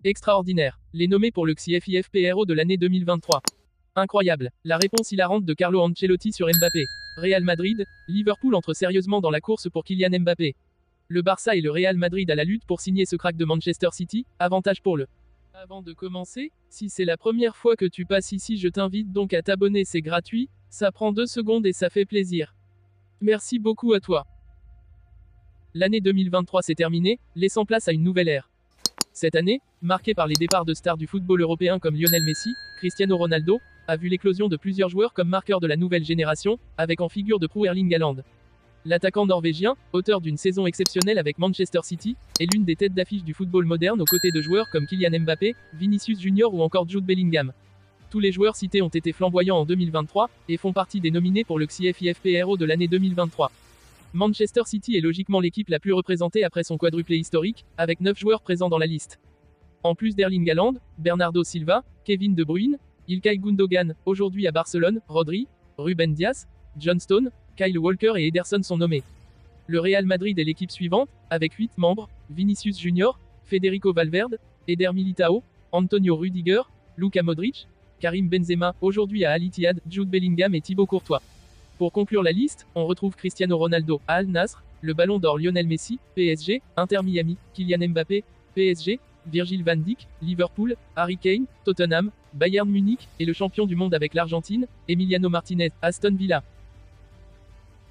Extraordinaire. Les nommés pour le CFIFPRO de l'année 2023. Incroyable. La réponse hilarante de Carlo Ancelotti sur Mbappé. Real Madrid, Liverpool entre sérieusement dans la course pour Kylian Mbappé. Le Barça et le Real Madrid à la lutte pour signer ce crack de Manchester City, avantage pour le. Avant de commencer, si c'est la première fois que tu passes ici, je t'invite donc à t'abonner, c'est gratuit, ça prend 2 secondes et ça fait plaisir. Merci beaucoup à toi. L'année 2023 s'est terminée, laissant place à une nouvelle ère. Cette année, marquée par les départs de stars du football européen comme Lionel Messi, Cristiano Ronaldo, a vu l'éclosion de plusieurs joueurs comme marqueurs de la nouvelle génération, avec en figure de proue Erling Haaland. L'attaquant norvégien, auteur d'une saison exceptionnelle avec Manchester City, est l'une des têtes d'affiche du football moderne aux côtés de joueurs comme Kylian Mbappé, Vinicius Junior ou encore Jude Bellingham. Tous les joueurs cités ont été flamboyants en 2023 et font partie des nominés pour le CFIFPRO de l'année 2023. Manchester City est logiquement l'équipe la plus représentée après son quadruplé historique, avec 9 joueurs présents dans la liste. En plus d'Erling Haaland, Bernardo Silva, Kevin De Bruyne, Ilkay Gundogan, aujourd'hui à Barcelone, Rodri, Ruben Dias, John Stone, Kyle Walker et Ederson sont nommés. Le Real Madrid est l'équipe suivante, avec 8 membres, Vinicius Junior, Federico Valverde, Eder Militao, Antonio Rudiger, Luka Modric, Karim Benzema, aujourd'hui à Al Ittihad, Jude Bellingham et Thibaut Courtois. Pour conclure la liste, on retrouve Cristiano Ronaldo à Al Nassr, le Ballon d'Or Lionel Messi, PSG, Inter Miami, Kylian Mbappé, PSG, Virgil van Dijk, Liverpool, Harry Kane, Tottenham, Bayern Munich, et le champion du monde avec l'Argentine, Emiliano Martinez, Aston Villa.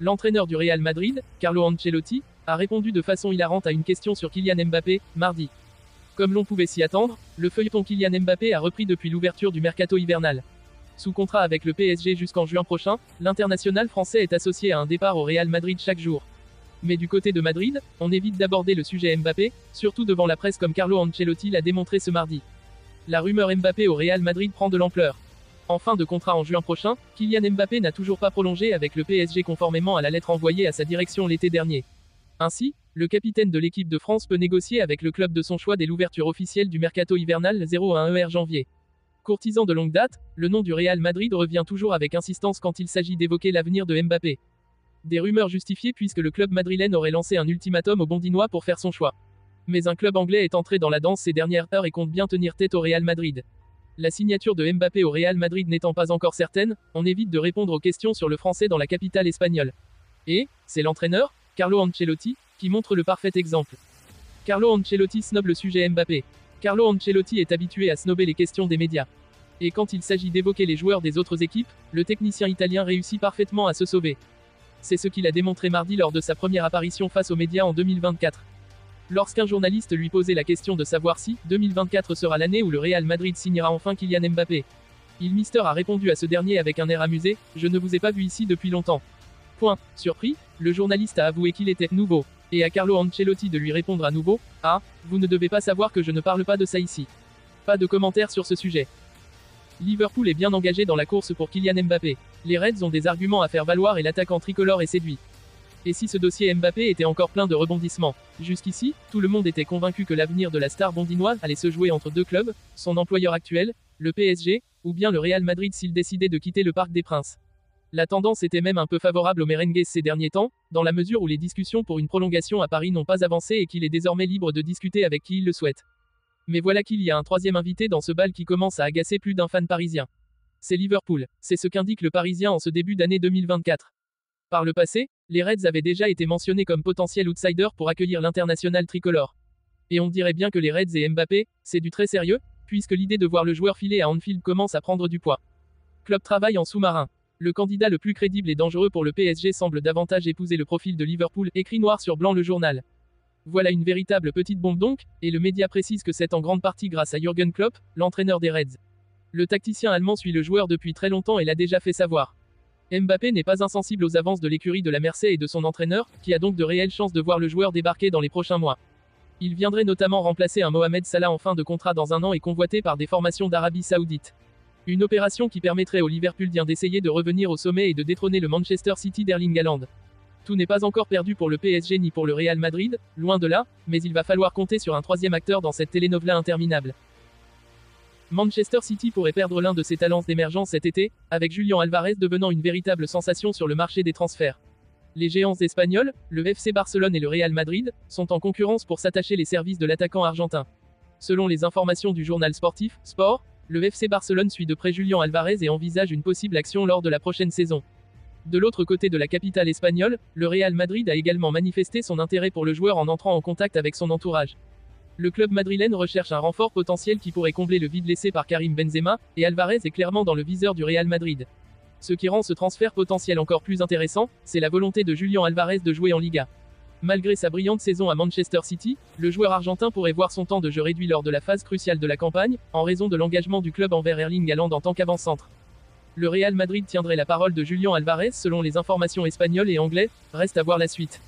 L'entraîneur du Real Madrid, Carlo Ancelotti, a répondu de façon hilarante à une question sur Kylian Mbappé, mardi. Comme l'on pouvait s'y attendre, le feuilleton Kylian Mbappé a repris depuis l'ouverture du mercato hivernal. Sous contrat avec le PSG jusqu'en juin prochain, l'international français est associé à un départ au Real Madrid chaque jour. Mais du côté de Madrid, on évite d'aborder le sujet Mbappé, surtout devant la presse comme Carlo Ancelotti l'a démontré ce mardi. La rumeur Mbappé au Real Madrid prend de l'ampleur. En fin de contrat en juin prochain, Kylian Mbappé n'a toujours pas prolongé avec le PSG conformément à la lettre envoyée à sa direction l'été dernier. Ainsi, le capitaine de l'équipe de France peut négocier avec le club de son choix dès l'ouverture officielle du mercato hivernal 0 à 1 janvier. Courtisan de longue date, le nom du Real Madrid revient toujours avec insistance quand il s'agit d'évoquer l'avenir de Mbappé. Des rumeurs justifiées puisque le club madrilène aurait lancé un ultimatum aux Bondinois pour faire son choix. Mais un club anglais est entré dans la danse ces dernières heures et compte bien tenir tête au Real Madrid. La signature de Mbappé au Real Madrid n'étant pas encore certaine, on évite de répondre aux questions sur le français dans la capitale espagnole. Et, c'est l'entraîneur, Carlo Ancelotti, qui montre le parfait exemple. Carlo Ancelotti snob le sujet Mbappé. Carlo Ancelotti est habitué à snober les questions des médias. Et quand il s'agit d'évoquer les joueurs des autres équipes, le technicien italien réussit parfaitement à se sauver. C'est ce qu'il a démontré mardi lors de sa première apparition face aux médias en 2024. Lorsqu'un journaliste lui posait la question de savoir si 2024 sera l'année où le Real Madrid signera enfin Kylian Mbappé. Il Mister a répondu à ce dernier avec un air amusé, « Je ne vous ai pas vu ici depuis longtemps. » Point. Surpris, le journaliste a avoué qu'il était nouveau. Et à Carlo Ancelotti de lui répondre à nouveau, « Ah, vous ne devez pas savoir que je ne parle pas de ça ici. » Pas de commentaires sur ce sujet. Liverpool est bien engagé dans la course pour Kylian Mbappé. Les Reds ont des arguments à faire valoir et l'attaquant tricolore est séduit. Et si ce dossier Mbappé était encore plein de rebondissements? Jusqu'ici, tout le monde était convaincu que l'avenir de la star bondinoise allait se jouer entre 2 clubs, son employeur actuel, le PSG, ou bien le Real Madrid s'il décidait de quitter le Parc des Princes. La tendance était même un peu favorable aux merengues ces derniers temps, dans la mesure où les discussions pour une prolongation à Paris n'ont pas avancé et qu'il est désormais libre de discuter avec qui il le souhaite. Mais voilà qu'il y a un troisième invité dans ce bal qui commence à agacer plus d'un fan parisien. C'est Liverpool, c'est ce qu'indique le Parisien en ce début d'année 2024. Par le passé, les Reds avaient déjà été mentionnés comme potentiels outsiders pour accueillir l'international tricolore. Et on dirait bien que les Reds et Mbappé, c'est du très sérieux, puisque l'idée de voir le joueur filer à Anfield commence à prendre du poids. Club travaille en sous-marin. Le candidat le plus crédible et dangereux pour le PSG semble davantage épouser le profil de Liverpool, écrit noir sur blanc le journal. Voilà une véritable petite bombe donc, et le média précise que c'est en grande partie grâce à Jürgen Klopp, l'entraîneur des Reds. Le tacticien allemand suit le joueur depuis très longtemps et l'a déjà fait savoir. Mbappé n'est pas insensible aux avances de l'écurie de la Merseille et de son entraîneur, qui a donc de réelles chances de voir le joueur débarquer dans les prochains mois. Il viendrait notamment remplacer un Mohamed Salah en fin de contrat dans un an et convoité par des formations d'Arabie Saoudite. Une opération qui permettrait au Liverpoolien d'essayer de revenir au sommet et de détrôner le Manchester City d'Erling Haaland. Tout n'est pas encore perdu pour le PSG ni pour le Real Madrid, loin de là, mais il va falloir compter sur un troisième acteur dans cette telenovela interminable. Manchester City pourrait perdre l'un de ses talents d'émergence cet été, avec Julian Alvarez devenant une véritable sensation sur le marché des transferts. Les géants espagnols, le FC Barcelone et le Real Madrid, sont en concurrence pour s'attacher les services de l'attaquant argentin. Selon les informations du journal sportif, Sport, le FC Barcelone suit de près Julián Álvarez et envisage une possible action lors de la prochaine saison. De l'autre côté de la capitale espagnole, le Real Madrid a également manifesté son intérêt pour le joueur en entrant en contact avec son entourage. Le club madrilène recherche un renfort potentiel qui pourrait combler le vide laissé par Karim Benzema, et Álvarez est clairement dans le viseur du Real Madrid. Ce qui rend ce transfert potentiel encore plus intéressant, c'est la volonté de Julián Álvarez de jouer en Liga. Malgré sa brillante saison à Manchester City, le joueur argentin pourrait voir son temps de jeu réduit lors de la phase cruciale de la campagne, en raison de l'engagement du club envers Erling Haaland en tant qu'avant-centre. Le Real Madrid tiendrait la parole de Julián Álvarez selon les informations espagnoles et anglaises, reste à voir la suite.